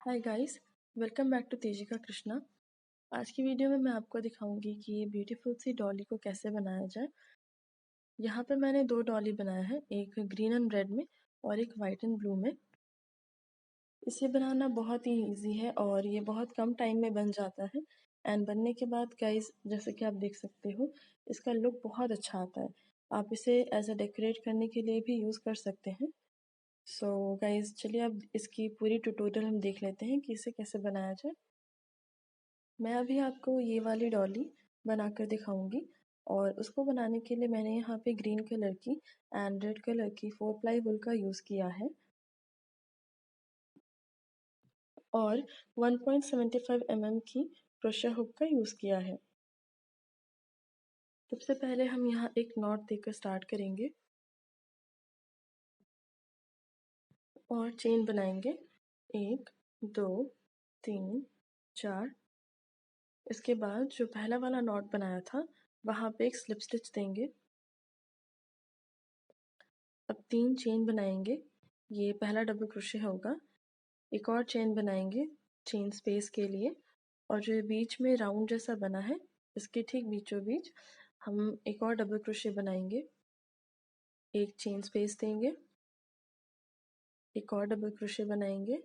Hi guys, welcome back to Tejika Krishna. आज की video में मैं आपको दिखाऊंगी कि ये ब्यूटीफुल सी डॉली को कैसे बनाया जाए। यहाँ पर मैंने दो डॉली बनाया है, एक ग्रीन एंड रेड में और एक वाइट एंड ब्लू में। इसे बनाना बहुत ही इजी है और ये बहुत कम टाइम में बन जाता है। एंड बनने के बाद गाइस, जैसे कि आप देख सकते हो, इसका लुक बहुत अच्छा आता है। आप इसे एज अ डेकोरेट करने के लिए भी यूज़ कर सकते हैं। सो गाइस, चलिए अब इसकी पूरी ट्यूटोरियल हम देख लेते हैं कि इसे कैसे बनाया जाए। मैं अभी आपको ये वाली डॉली बनाकर दिखाऊंगी और उसको बनाने के लिए मैंने यहाँ पे ग्रीन कलर की एंड रेड कलर की 4 प्लाई वुल का यूज़ किया है और 1.75 mm की क्रोशा हुक का यूज़ किया है। सबसे पहले हम यहाँ एक नॉट देकर स्टार्ट करेंगे और चेन बनाएंगे 1 2 3 4। इसके बाद जो पहला वाला नॉट बनाया था वहाँ पे एक स्लिप स्टिच देंगे। अब 3 चेन बनाएंगे, ये पहला डबल क्रोशे होगा। एक और चेन बनाएंगे चेन स्पेस के लिए और जो बीच में राउंड जैसा बना है इसके ठीक बीचों बीच हम एक और डबल क्रोशे बनाएंगे, एक चेन स्पेस देंगे, एक और डबल क्रोशे बनाएंगे,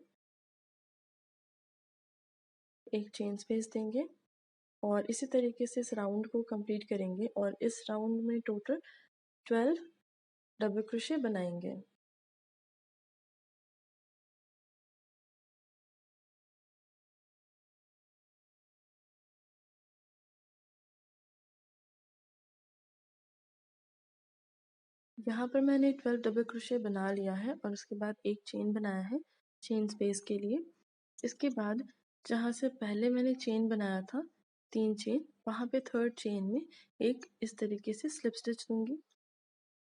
एक चेन स्पेस देंगे और इसी तरीके से इस राउंड को कंप्लीट करेंगे और इस राउंड में टोटल 12 डबल क्रोशे बनाएंगे। यहाँ पर मैंने 12 डबल क्रोशे बना लिया है और उसके बाद एक चेन बनाया है चेन स्पेस के लिए। इसके बाद जहाँ से पहले मैंने चेन बनाया था 3 चेन, वहाँ पे थर्ड चेन में एक इस तरीके से स्लिप स्टिच दूंगी।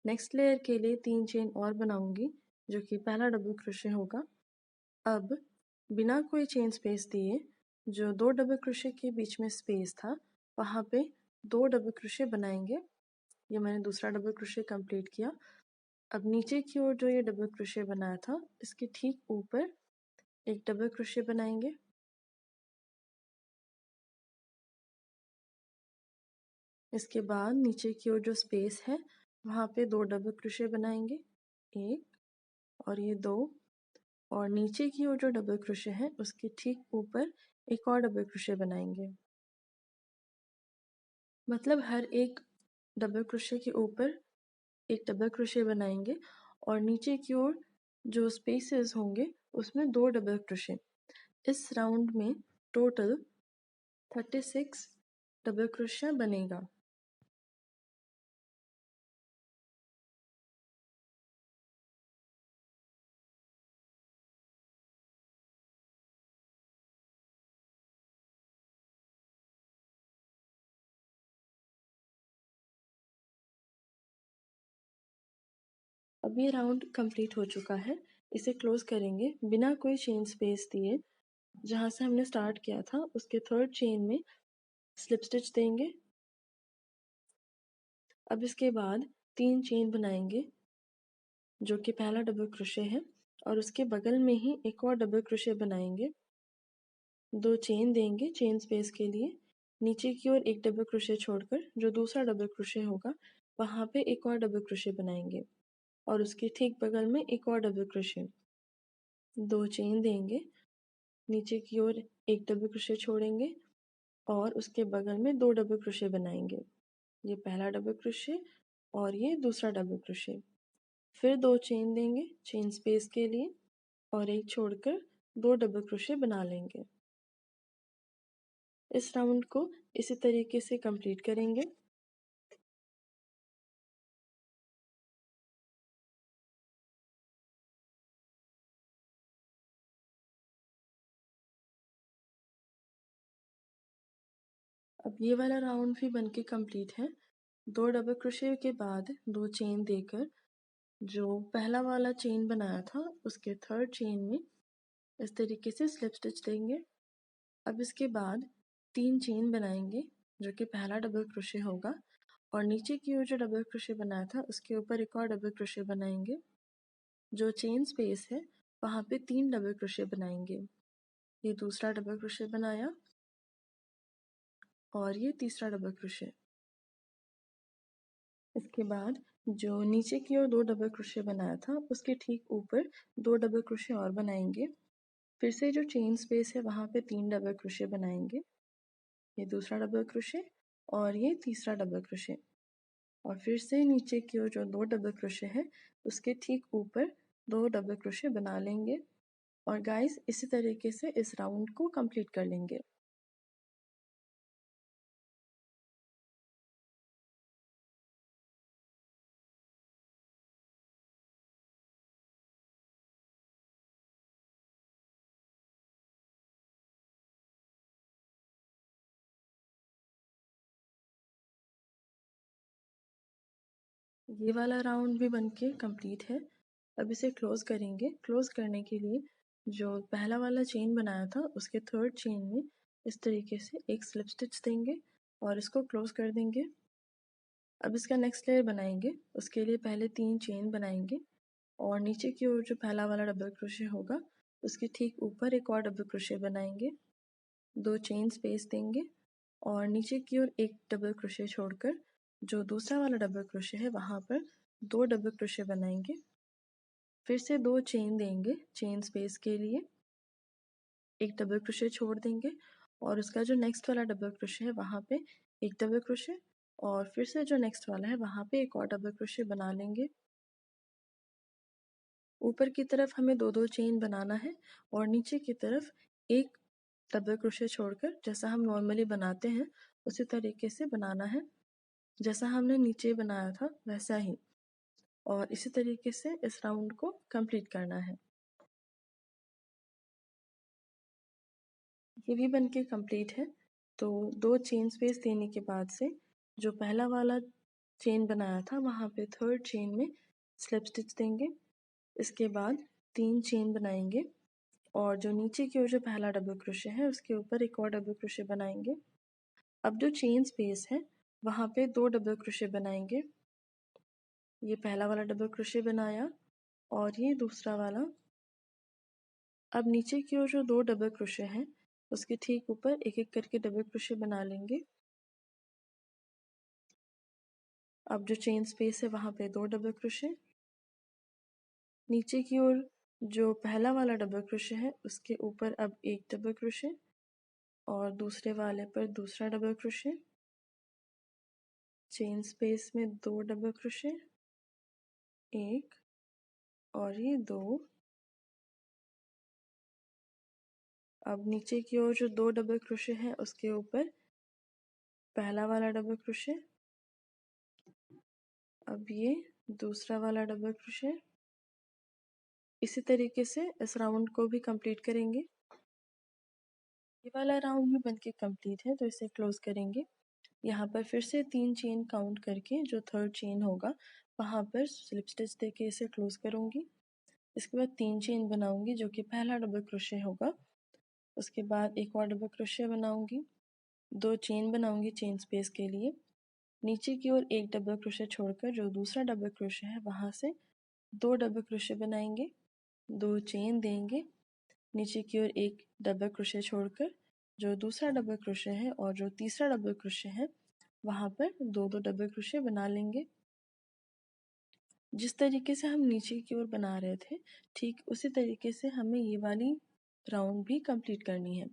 नेक्स्ट लेयर के लिए 3 चेन और बनाऊंगी जो कि पहला डबल क्रोशे होगा। अब बिना कोई चेन स्पेस दिए जो 2 डबल क्रोशे के बीच में स्पेस था वहाँ पे 2 डबल क्रोशे बनाएंगे। ये मैंने दूसरा डबल क्रोशे कंप्लीट किया। अब नीचे की ओर जो ये डबल क्रोशे बनाया था इसके ठीक ऊपर एक डबल क्रोशे बनाएंगे। इसके बाद नीचे की ओर जो स्पेस है वहाँ पे 2 डबल क्रोशे बनाएंगे, एक और ये 2, और नीचे की ओर जो डबल क्रोशे है उसके ठीक ऊपर एक और डबल क्रोशे बनाएंगे। मतलब हर एक डबल क्रोशे के ऊपर एक डबल क्रोशे बनाएंगे और नीचे की ओर जो स्पेसेस होंगे उसमें 2 डबल क्रोशे। इस राउंड में टोटल 36 डबल क्रोशा बनेगा। अब ये राउंड कंप्लीट हो चुका है। इसे क्लोज करेंगे बिना कोई चेन स्पेस दिए। जहाँ से हमने स्टार्ट किया था उसके थर्ड चेन में स्लिप स्टिच देंगे। अब इसके बाद 3 चेन बनाएंगे जो कि पहला डबल क्रोशे है और उसके बगल में ही एक और डबल क्रोशे बनाएंगे। 2 चेन देंगे चेन स्पेस के लिए। नीचे की ओर एक डबल क्रोशे छोड़कर जो दूसरा डबल क्रोशे होगा वहाँ पे एक और डबल क्रोशे बनाएंगे और उसके ठीक बगल में एक और डबल क्रोशे। 2 चेन देंगे, नीचे की ओर एक डबल क्रोशे छोड़ेंगे और उसके बगल में 2 डबल क्रोशे बनाएंगे। ये पहला डबल क्रोशे और ये दूसरा डबल क्रोशे। फिर 2 चेन देंगे चेन स्पेस के लिए और एक छोड़कर 2 डबल क्रोशे बना लेंगे। इस राउंड को इसी तरीके से कंप्लीट करेंगे। अब ये वाला राउंड भी बनके कंप्लीट है। 2 डबल क्रोशे के बाद 2 चेन देकर जो पहला वाला चेन बनाया था उसके थर्ड चेन में इस तरीके से स्लिप स्टिच देंगे। अब इसके बाद 3 चेन बनाएंगे जो कि पहला डबल क्रोशे होगा और नीचे की ओर जो डबल क्रोशे बनाया था उसके ऊपर एक और डबल क्रोशे बनाएंगे। जो चेन स्पेस है वहाँ पे 3 डबल क्रोशे बनाएंगे। ये दूसरा डबल क्रोशे बनाया और ये तीसरा डबल क्रोशे। इसके बाद जो नीचे की ओर 2 डबल क्रोशे बनाया था उसके ठीक ऊपर 2 डबल क्रोशे और बनाएंगे। फिर से जो चेन स्पेस है वहाँ पे 3 डबल क्रोशे बनाएंगे। ये दूसरा डबल क्रोशे और ये तीसरा डबल क्रोशे, और फिर से नीचे की ओर जो 2 डबल क्रोशे है उसके ठीक ऊपर 2 डबल क्रोशे बना लेंगे। और गाइस इसी तरीके से इस राउंड को कंप्लीट कर लेंगे। ये वाला राउंड भी बनके कंप्लीट है। अब इसे क्लोज करेंगे। क्लोज करने के लिए जो पहला वाला चेन बनाया था उसके थर्ड चेन में इस तरीके से एक स्लिप स्टिच देंगे और इसको क्लोज कर देंगे। अब इसका नेक्स्ट लेयर बनाएंगे। उसके लिए पहले 3 चेन बनाएंगे और नीचे की ओर जो पहला वाला डबल क्रोशे होगा उसके ठीक ऊपर एक और डबल क्रोशे बनाएंगे, 2 चेन स्पेस देंगे और नीचे की ओर एक डबल क्रोशे छोड़कर जो दूसरा वाला डबल क्रोशे है वहाँ पर 2 डबल क्रोशे बनाएंगे। फिर से 2 चेन देंगे चेन स्पेस के लिए, एक डबल क्रोशे छोड़ देंगे और उसका जो नेक्स्ट वाला डबल क्रोशे है वहाँ पे एक डबल क्रोशे और फिर से जो नेक्स्ट वाला है वहाँ पे एक और डबल क्रोशे बना लेंगे। ऊपर की तरफ हमें 2-2 चेन बनाना है और नीचे की तरफ एक डबल क्रोशे छोड़कर जैसा हम नॉर्मली बनाते हैं उसी तरीके से बनाना है, जैसा हमने नीचे बनाया था वैसा ही। और इसी तरीके से इस राउंड को कंप्लीट करना है। ये भी बनके कंप्लीट है। तो 2 चेन स्पेस देने के बाद से जो पहला वाला चेन बनाया था वहाँ पे थर्ड चेन में स्लिप स्टिच देंगे। इसके बाद 3 चेन बनाएंगे और जो नीचे की ओर जो पहला डबल क्रोशे है उसके ऊपर एक और डबल क्रोशे बनाएंगे। अब जो चेन स्पेस है वहाँ पे 2 डबल क्रोशे बनाएंगे। ये पहला वाला डबल क्रोशे बनाया और ये दूसरा वाला। अब नीचे की ओर जो 2 डबल क्रोशे हैं उसके ठीक ऊपर एक एक करके डबल क्रोशे बना लेंगे। अब जो चेन स्पेस है वहाँ पे 2 डबल क्रोशे, नीचे की ओर जो पहला वाला डबल क्रोशे है उसके ऊपर अब एक डबल क्रोशे और दूसरे वाले पर दूसरा डबल क्रोशे, चेन स्पेस में 2 डबल क्रोशे, एक और ये 2। अब नीचे की ओर जो 2 डबल क्रोशे हैं उसके ऊपर पहला वाला डबल क्रोशे, अब ये दूसरा वाला डबल क्रोशे। इसी तरीके से इस राउंड को भी कंप्लीट करेंगे। ये वाला राउंड भी बनके कंप्लीट है तो इसे क्लोज करेंगे। यहाँ पर फिर से 3 चेन काउंट करके जो थर्ड चेन होगा वहाँ पर स्लिप स्टिच देके इसे क्लोज करूँगी। इसके बाद 3 चेन बनाऊंगी जो कि पहला डबल क्रोशे होगा। उसके बाद एक और डबल क्रोशे बनाऊंगी, 2 चेन बनाऊंगी चेन स्पेस के लिए, नीचे की ओर एक डबल क्रोशे छोड़कर जो दूसरा डबल क्रोशे है वहाँ से 2 डबल क्रोशे बनाएंगे, 2 चेन देंगे, नीचे की ओर एक डबल क्रोशे छोड़कर जो दूसरा डबल क्रोशे है और जो तीसरा डबल क्रोशे है वहाँ पर 2-2 डबल क्रोशे बना लेंगे। जिस तरीके से हम नीचे की ओर बना रहे थे ठीक उसी तरीके से हमें ये वाली राउंड भी कंप्लीट करनी है।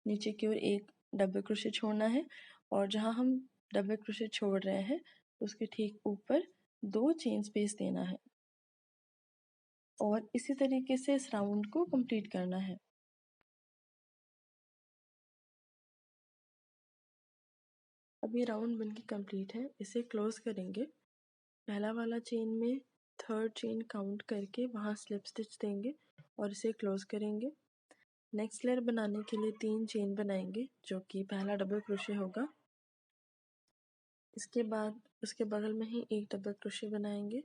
नीचे की ओर एक डबल क्रोशे छोड़ना है और जहाँ हम डबल क्रोशे छोड़ रहे हैं उसके ठीक ऊपर 2 चेन स्पेस देना है और इसी तरीके से इस राउंड को कंप्लीट करना है। अब ये राउंड बनके कंप्लीट है, इसे क्लोज करेंगे। पहला वाला चेन में थर्ड चेन काउंट करके वहाँ स्लिप स्टिच देंगे और इसे क्लोज करेंगे। नेक्स्ट लेयर बनाने के लिए 3 चेन बनाएंगे जो कि पहला डबल क्रोशे होगा। इसके बाद उसके बगल में ही एक डबल क्रोशे बनाएंगे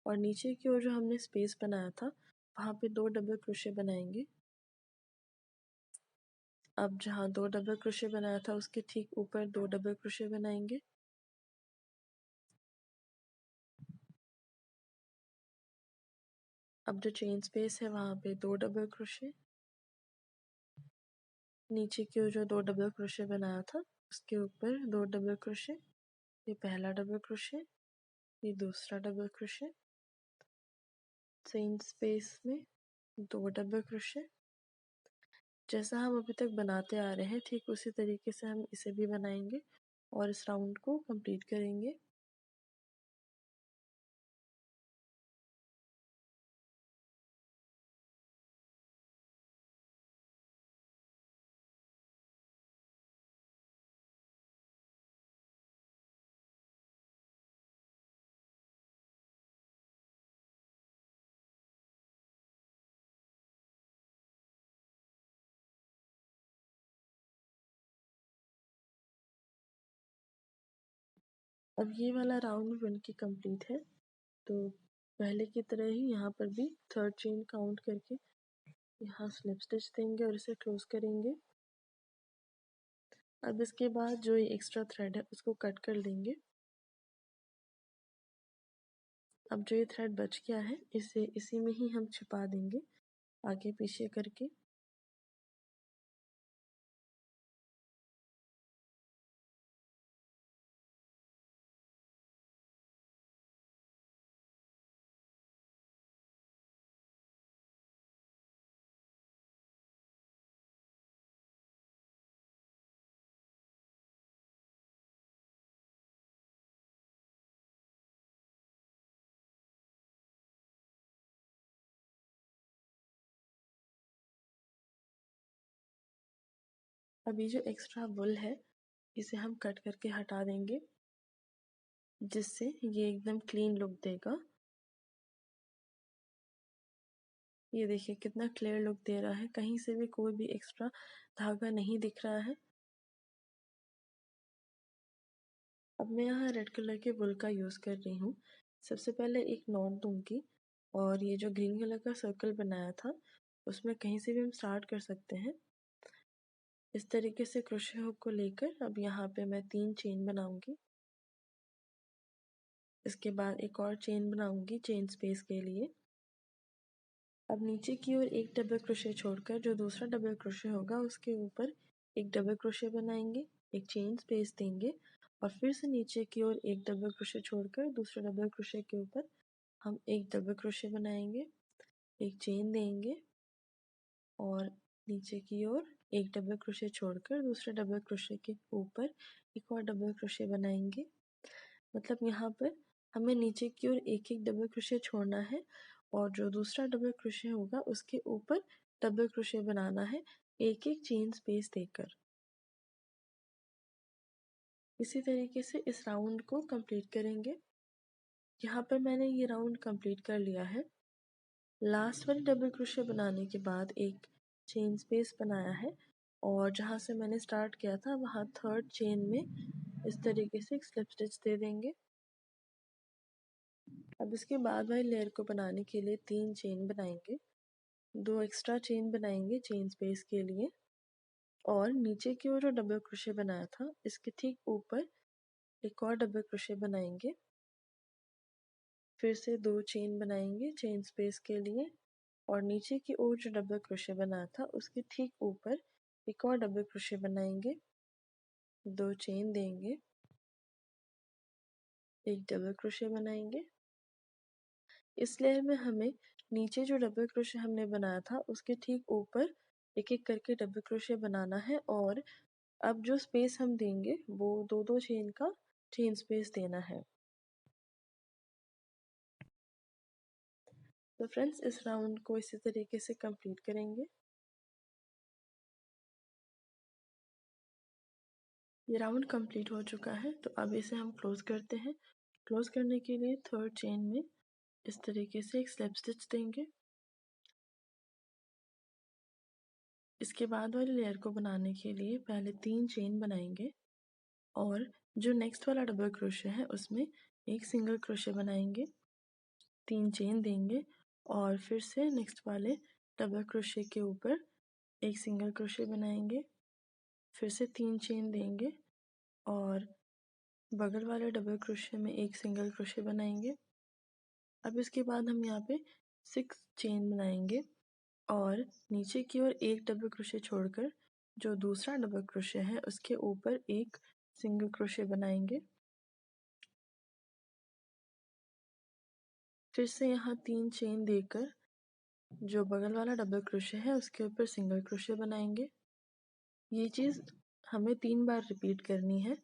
और नीचे की ओर जो हमने स्पेस बनाया था वहाँ पे 2 डबल क्रोशे बनाएंगे। अब जहाँ 2 डबल क्रोशे बनाया था उसके ठीक ऊपर 2 डबल क्रोशे बनाएंगे। अब जो चेन स्पेस है वहाँ पे 2 डबल क्रोशे नीचे की ओर जो 2 डबल क्रोशे बनाया था उसके ऊपर 2 डबल क्रोशे, ये पहला डबल क्रोशे, ये दूसरा डबल क्रोशे, चेन स्पेस में 2 डबल क्रोशे। जैसा हम अभी तक बनाते आ रहे हैं ठीक उसी तरीके से हम इसे भी बनाएंगे और इस राउंड को कंप्लीट करेंगे। अब ये वाला राउंड बन के कंप्लीट है, तो पहले की तरह ही यहाँ पर भी थर्ड चेन काउंट करके यहाँ स्लिप स्टिच देंगे और इसे क्लोज करेंगे। अब इसके बाद जो ये एक्स्ट्रा थ्रेड है उसको कट कर लेंगे। अब जो ये थ्रेड बच गया है इसे इसी में ही हम छिपा देंगे आगे पीछे करके। अभी जो एक्स्ट्रा वुल है इसे हम कट करके हटा देंगे, जिससे ये एकदम क्लीन लुक देगा। ये देखिए कितना क्लियर लुक दे रहा है, कहीं से भी कोई भी एक्स्ट्रा धागा नहीं दिख रहा है। अब मैं यहाँ रेड कलर के वुल का यूज़ कर रही हूँ। सबसे पहले एक नॉट दूंगी और ये जो ग्रीन कलर का सर्कल बनाया था उसमें कहीं से भी हम स्टार्ट कर सकते हैं। इस तरीके से क्रोशे हुक को लेकर अब यहाँ पे मैं 3 चेन बनाऊंगी। इसके बाद एक और चेन बनाऊंगी चेन स्पेस के लिए। अब नीचे की ओर एक डबल क्रोशे छोड़कर जो दूसरा डबल क्रोशे होगा उसके ऊपर एक डबल क्रोशे बनाएंगे, एक चेन स्पेस देंगे और फिर से नीचे की ओर एक डबल क्रोशे छोड़कर दूसरे डबल क्रोशे के ऊपर हम एक डबल क्रोशे बनाएंगे, एक चेन देंगे और नीचे की ओर एक डबल क्रोशे छोड़कर दूसरे डबल क्रोशे के ऊपर एक और डबल क्रोशे बनाएंगे। मतलब यहाँ पर हमें नीचे की ओर एक एक डबल क्रोशे छोड़ना है और जो दूसरा डबल क्रोशे होगा उसके ऊपर डबल क्रोशे बनाना है एक एक चेन स्पेस देकर। इसी तरीके से इस राउंड को कंप्लीट करेंगे। यहाँ पर मैंने ये राउंड कंप्लीट कर लिया है। लास्ट वाले डबल क्रोशे बनाने के बाद एक चेन स्पेस बनाया है और जहाँ से मैंने स्टार्ट किया था वहाँ थर्ड चेन में इस तरीके से एक स्लिप स्टिच दे देंगे। अब इसके बाद वाली लेयर को बनाने के लिए 3 चेन बनाएंगे, 2 एक्स्ट्रा चेन बनाएंगे चेन स्पेस के लिए और नीचे की ओर जो डबल क्रोशे बनाया था इसके ठीक ऊपर एक और डबल क्रोशे बनाएंगे। फिर से 2 चेन बनाएंगे चेन स्पेस के लिए और नीचे की ओर जो डबल क्रोशे बनाया था उसके ठीक ऊपर एक और डबल क्रोशे बनाएंगे, 2 चेन देंगे, एक डबल क्रोशे बनाएंगे। इस लेयर में हमें नीचे जो डबल क्रोशे हमने बनाया था उसके ठीक ऊपर एक एक करके डबल क्रोशे बनाना है और अब जो स्पेस हम देंगे वो 2-2 चेन का चेन स्पेस देना है। तो फ्रेंड्स इस राउंड को इसी तरीके से कंप्लीट करेंगे। ये राउंड कंप्लीट हो चुका है तो अब इसे हम क्लोज करते हैं। क्लोज करने के लिए थर्ड चेन में इस तरीके से एक स्लिप स्टिच देंगे। इसके बाद वाली लेयर को बनाने के लिए पहले 3 चेन बनाएंगे और जो नेक्स्ट वाला डबल क्रोशे है उसमें एक सिंगल क्रोशे बनाएंगे, 3 चेन देंगे और फिर से नेक्स्ट वाले डबल क्रोशे के ऊपर एक सिंगल क्रोशे बनाएंगे, फिर से 3 चेन देंगे और बगल वाले डबल क्रोशे में एक सिंगल क्रोशे बनाएंगे। अब इसके बाद हम यहाँ पे 6 चेन बनाएंगे और नीचे की ओर एक डबल क्रोशे छोड़कर जो दूसरा डबल क्रोशे है उसके ऊपर एक सिंगल क्रोशे बनाएंगे। फिर से यहाँ 3 चेन देकर जो बगल वाला डबल क्रोशे है उसके ऊपर सिंगल क्रोशे बनाएंगे। ये चीज़ हमें 3 बार रिपीट करनी है।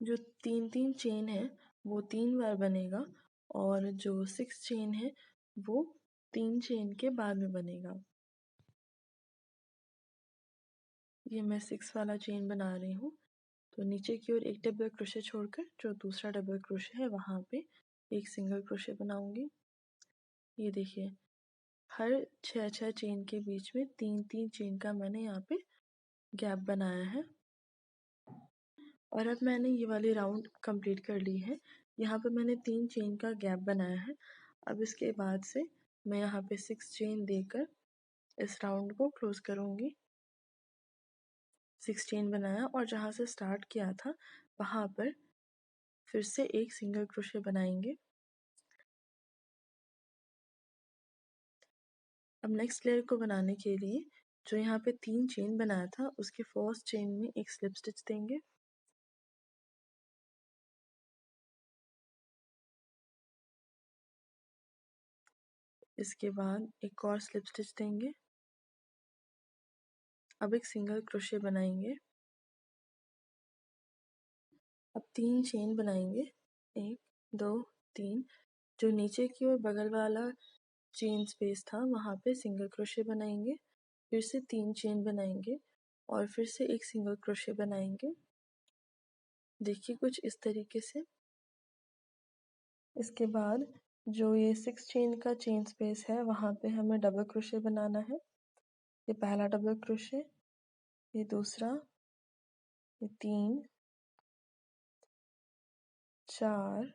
जो 3 चेन है वो 3 बार बनेगा और जो 6 चेन है वो 3 चेन के बाद में बनेगा। ये मैं 6 वाला चेन बना रही हूँ। तो नीचे की ओर एक डबल क्रोशे छोड़कर जो दूसरा डबल क्रोशे है वहाँ पे एक सिंगल क्रोशे बनाऊंगी। ये देखिए, हर 6 चेन के बीच में 3 चेन का मैंने यहाँ पे गैप बनाया है। और अब मैंने ये वाली राउंड कंप्लीट कर ली है। यहाँ पे मैंने 3 चेन का गैप बनाया है। अब इसके बाद से मैं यहाँ पे 6 चेन देकर इस राउंड को क्लोज करूँगी। 6 चेन बनाया और जहाँ से स्टार्ट किया था वहाँ पर फिर से एक सिंगल क्रोशे बनाएंगे। अब नेक्स्ट लेयर को बनाने के लिए जो यहाँ पे 3 चेन बनाया था उसके फर्स्ट चेन में एक स्लिप स्टिच देंगे। इसके बाद एक और स्लिप स्टिच देंगे। अब एक सिंगल क्रोशे बनाएंगे। अब 3 चेन बनाएंगे, 1 2 3। जो नीचे की ओर बगल वाला चेन स्पेस था वहाँ पे सिंगल क्रोशे बनाएंगे। फिर से 3 चेन बनाएंगे और फिर से एक सिंगल क्रोशे बनाएंगे। देखिए कुछ इस तरीके से। इसके बाद जो ये 6 चेन का चेन स्पेस है वहाँ पे हमें डबल क्रोशे बनाना है। ये पहला डबल क्रोशे, ये दूसरा, ये 3 4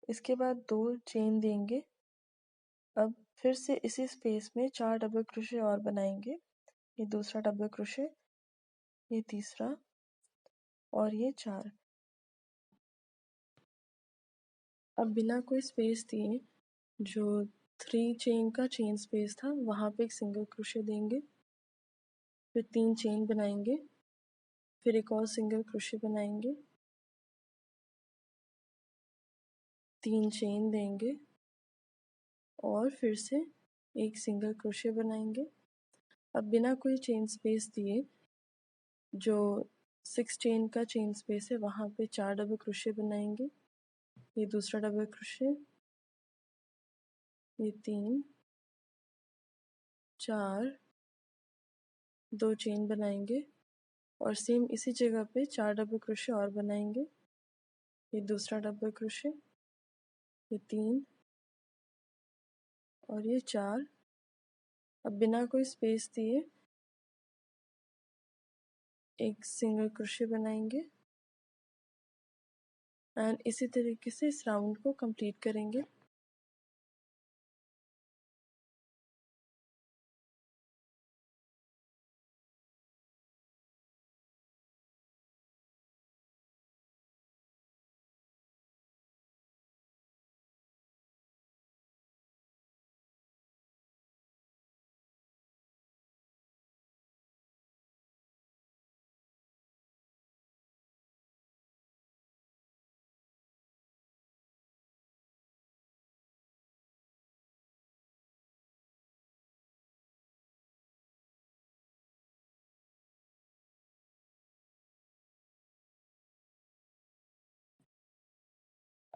इसके बाद 2 चेन देंगे। अब फिर से इसी स्पेस में 4 डबल क्रोशे और बनाएंगे। ये दूसरा डबल क्रोशे, ये तीसरा और ये 4। अब बिना कोई स्पेस दिए जो 3 चेन का चेन स्पेस था वहाँ पे एक सिंगल क्रोशे देंगे। फिर 3 चेन बनाएंगे, फिर एक और सिंगल क्रोशे बनाएंगे, 3 चेन देंगे और फिर से एक सिंगल क्रोशे बनाएंगे। अब बिना कोई चेन स्पेस दिए जो 6 चेन का चेन स्पेस है वहाँ पे 4 डबल क्रोशे बनाएंगे। ये दूसरा डबल क्रोशे, ये 3 4 2 चेन बनाएंगे और सेम इसी जगह पे 4 डबल क्रोशे और बनाएंगे। ये दूसरा डबल क्रोशे, ये 3 और ये 4। अब बिना कोई स्पेस दिए एक सिंगल क्रोशे बनाएंगे एंड इसी तरीके से इस राउंड को कंप्लीट करेंगे।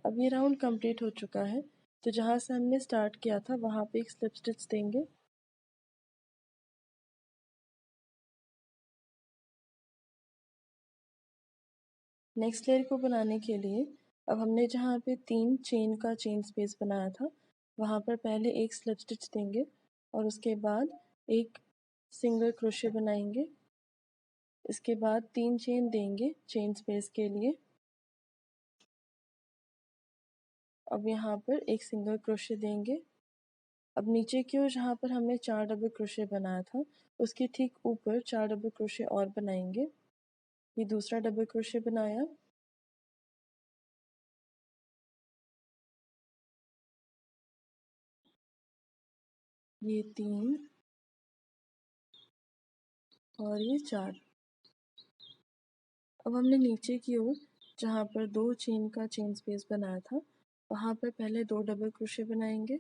अब ये राउंड कंप्लीट हो चुका है। तो जहाँ से हमने स्टार्ट किया था वहाँ पे एक स्लिप स्टिच देंगे। नेक्स्ट लेयर को बनाने के लिए अब हमने जहाँ पे 3 चेन का चेन स्पेस बनाया था वहाँ पर पहले एक स्लिप स्टिच देंगे और उसके बाद एक सिंगल क्रोशे बनाएंगे। इसके बाद 3 चेन देंगे चेन स्पेस के लिए। अब यहाँ पर एक सिंगल क्रोशे देंगे। अब नीचे की ओर जहाँ पर हमने 4 डबल क्रोशे बनाया था उसके ठीक ऊपर 4 डबल क्रोशे और बनाएंगे। ये दूसरा डबल क्रोशे बनाया, ये 3 और ये 4। अब हमने नीचे की ओर जहाँ पर 2 चेन का चेन स्पेस बनाया था वहाँ पर पहले 2 डबल क्रोशे बनाएंगे,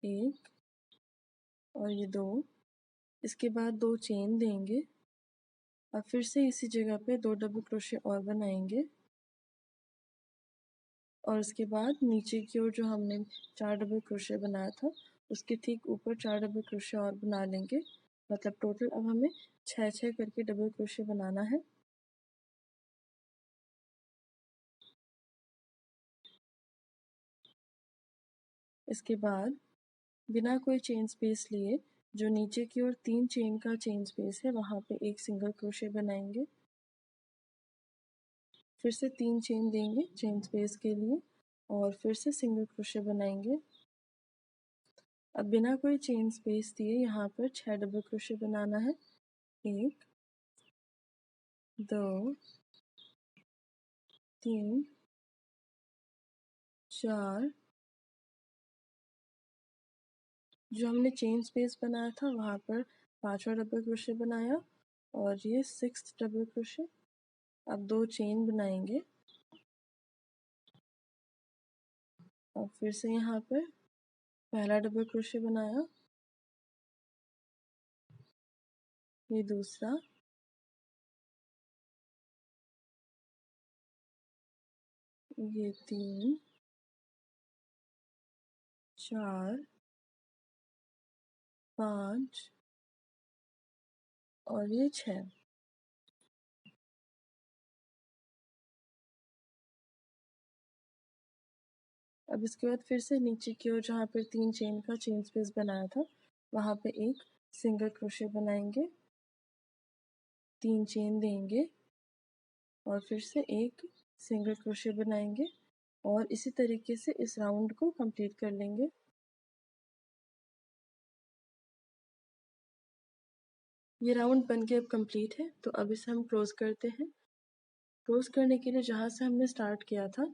1 और ये 2। इसके बाद 2 चेन देंगे और फिर से इसी जगह पे 2 डबल क्रोशे और बनाएंगे और उसके बाद नीचे की ओर जो हमने 4 डबल क्रोशे बनाया था उसके ठीक ऊपर 4 डबल क्रोशे और बना लेंगे। मतलब टोटल अब हमें 6 करके डबल क्रोशे बनाना है। इसके बाद बिना कोई चेन स्पेस लिए जो नीचे की ओर 3 चेन का चेन स्पेस है वहाँ पे एक सिंगल क्रोशे बनाएंगे, फिर से 3 चेन देंगे चेन स्पेस के लिए और फिर से सिंगल क्रोशे बनाएंगे। अब बिना कोई चेन स्पेस दिए यहाँ पर 6 डबल क्रोशे बनाना है, 1 2 3 4। जो हमने चेन स्पेस बनाया था वहाँ पर 5वां डबल क्रोशे बनाया और ये 6th डबल क्रोशे। अब 2 चेन बनाएंगे और फिर से यहाँ पर पहला डबल क्रोशे बनाया, ये दूसरा, ये 3 4 5 और ये 6। अब इसके बाद फिर से नीचे की ओर जहाँ पर 3 चेन का चेन स्पेस बनाया था वहाँ पे एक सिंगल क्रोशे बनाएंगे, 3 चेन देंगे और फिर से एक सिंगल क्रोशे बनाएंगे और इसी तरीके से इस राउंड को कंप्लीट कर लेंगे। ये राउंड बन के अब कंप्लीट है तो अब इसे हम क्लोज करते हैं। क्लोज करने के लिए जहाँ से हमने स्टार्ट किया था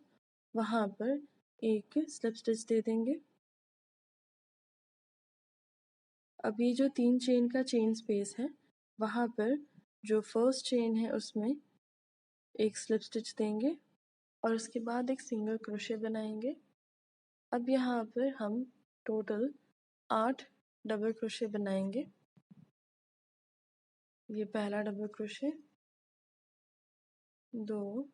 वहाँ पर एक स्लिप स्टिच दे देंगे। अब ये जो 3 चेन का चेन स्पेस है वहाँ पर जो फर्स्ट चेन है उसमें एक स्लिप स्टिच देंगे और उसके बाद एक सिंगल क्रोशे बनाएंगे। अब यहाँ पर हम टोटल 8 डबल क्रोशे बनाएंगे। ये पहला डबल क्रोशे, 2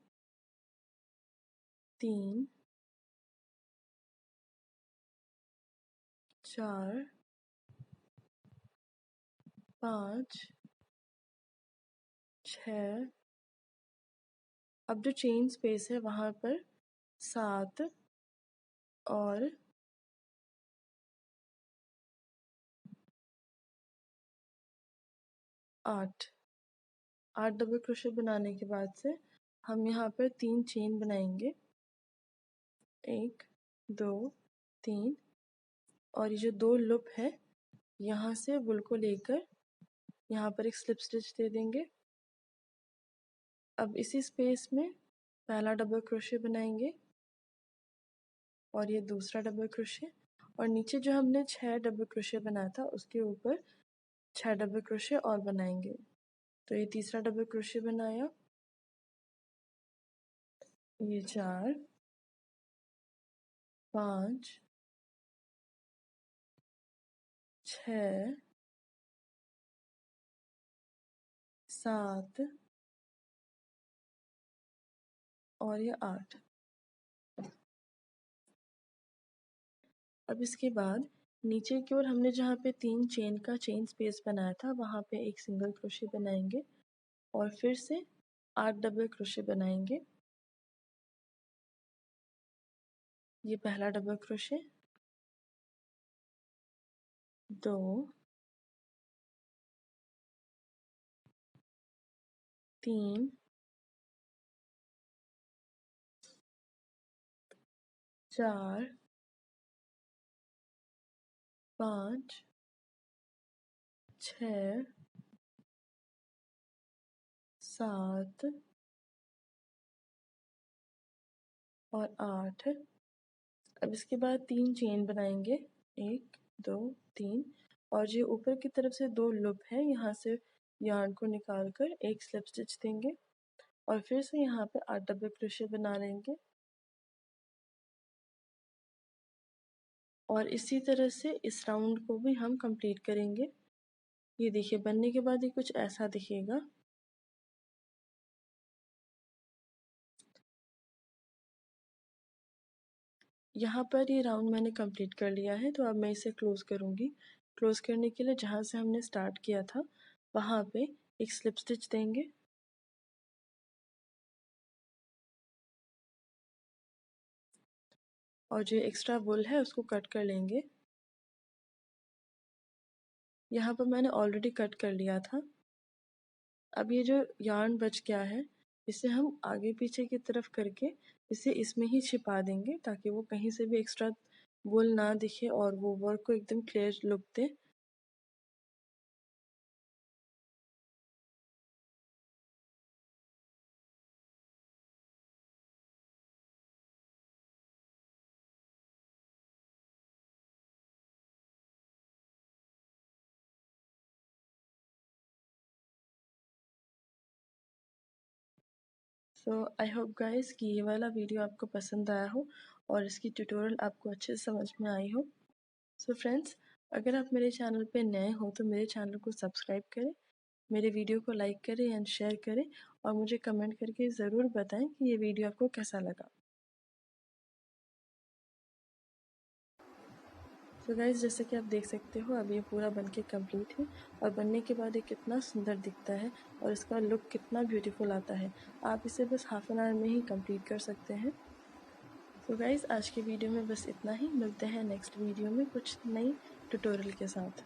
3 4 5 6। अब जो चेन स्पेस है वहाँ पर 7 और 8 डबल क्रोशे बनाने के बाद से हम यहाँ पर 3 चेन बनाएंगे, 1 2 3 और ये जो 2 लूप है यहाँ से वुल को लेकर यहाँ पर एक स्लिप स्टिच दे देंगे। अब इसी स्पेस में पहला डबल क्रोशे बनाएंगे और ये दूसरा डबल क्रोशे और नीचे जो हमने 6 डबल क्रोशे बनाया था उसके ऊपर 6 डबल क्रोशे और बनाएंगे। तो ये तीसरा डबल क्रोशे बनाया, ये 4 5 6 7 और ये 8। अब इसके बाद नीचे की ओर हमने जहाँ पे 3 चेन का चेन स्पेस बनाया था वहाँ पे एक सिंगल क्रोशे बनाएंगे और फिर से 8 डबल क्रोशे बनाएंगे। ये पहला डबल क्रोशे, 2 3 4 5 6 7 और 8। अब इसके बाद 3 चेन बनाएंगे, 1 2 3 और ये ऊपर की तरफ से 2 लूप है, यहाँ से यार्न को निकाल कर एक स्लिप स्टिच देंगे और फिर से यहाँ पे 8 डबल क्रोशे बना लेंगे और इसी तरह से इस राउंड को भी हम कंप्लीट करेंगे। ये देखिए बनने के बाद ये कुछ ऐसा दिखेगा। यहाँ पर ये राउंड मैंने कंप्लीट कर लिया है, तो अब मैं इसे क्लोज करूँगी। क्लोज करने के लिए जहाँ से हमने स्टार्ट किया था वहाँ पे एक स्लिप स्टिच देंगे और जो एक्स्ट्रा वूल है उसको कट कर लेंगे। यहाँ पर मैंने ऑलरेडी कट कर लिया था। अब ये जो यार्न बच गया है इसे हम आगे पीछे की तरफ करके इसे इसमें ही छिपा देंगे ताकि वो कहीं से भी एक्स्ट्रा वूल ना दिखे और वो वर्क को एकदम clear look they. So I hope guys कि ये वाला वीडियो आपको पसंद आया हो और इसकी ट्यूटोरियल आपको अच्छे से समझ में आई हो। सो फ्रेंड्स, अगर आप मेरे चैनल पे नए हो तो मेरे चैनल को सब्सक्राइब करें, मेरे वीडियो को लाइक करें एंड शेयर करें और मुझे कमेंट करके ज़रूर बताएं कि ये वीडियो आपको कैसा लगा। तो गाइस जैसे कि आप देख सकते हो अब ये पूरा बनके कंप्लीट है और बनने के बाद ये कितना सुंदर दिखता है और इसका लुक कितना ब्यूटीफुल आता है। आप इसे बस हाफ एन आवर में ही कंप्लीट कर सकते हैं। तो गाइस आज के वीडियो में बस इतना ही। मिलते हैं नेक्स्ट वीडियो में कुछ नई ट्यूटोरियल के साथ।